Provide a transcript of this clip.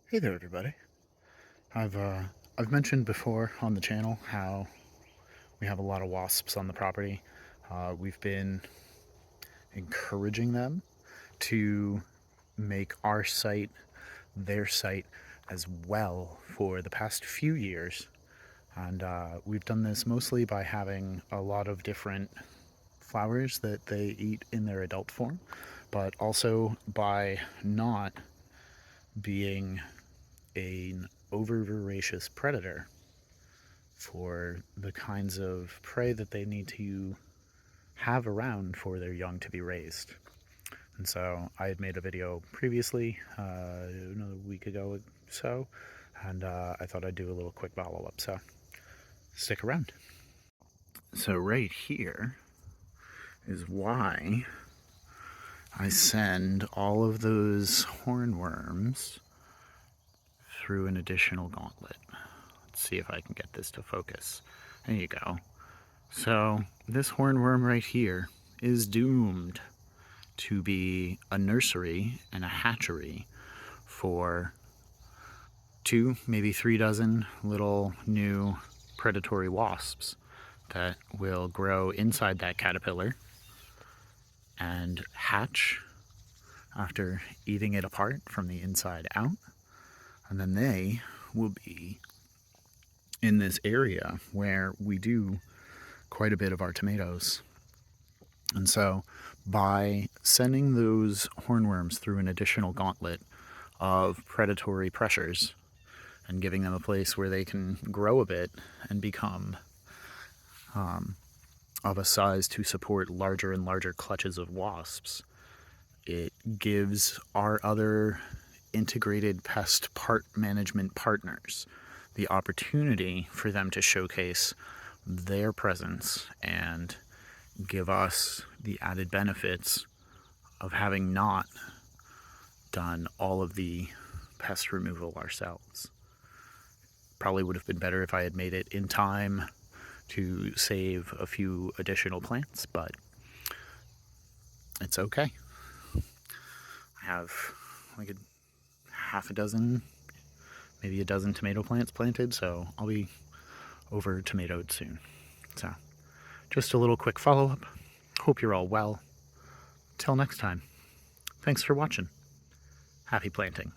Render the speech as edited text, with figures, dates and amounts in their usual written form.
Hey there, everybody. I've mentioned before on the channel how we have a lot of wasps on the property. We've been encouraging them to make our site their site as well for the past few years, and we've done this mostly by having a lot of different flowers that they eat in their adult form, but also by not being an over voracious predator for the kinds of prey that they need to have around for their young to be raised. And so I had made a video previously, another week ago or so, and I thought I'd do a little quick follow-up, so stick around. So right here is why I send all of those hornworms through an additional gauntlet. Let's see if I can get this to focus. There you go. So this hornworm right here is doomed to be a nursery and a hatchery for 2, maybe 3 dozen little new predatory wasps that will grow inside that caterpillar and hatch after eating it apart from the inside out. And then they will be in this area where we do quite a bit of our tomatoes. And so by sending those hornworms through an additional gauntlet of predatory pressures and giving them a place where they can grow a bit and become of a size to support larger and larger clutches of wasps, it gives our other integrated pest management partners the opportunity for them to showcase their presence and give us the added benefits of having not done all of the pest removal ourselves. Probably would have been better if I had made it in time to save a few additional plants, but it's okay. I have like half a dozen, maybe a dozen tomato plants planted, so I'll be over tomatoed soon. So just a little quick follow-up. Hope you're all well. Till next time. Thanks for watching. Happy planting.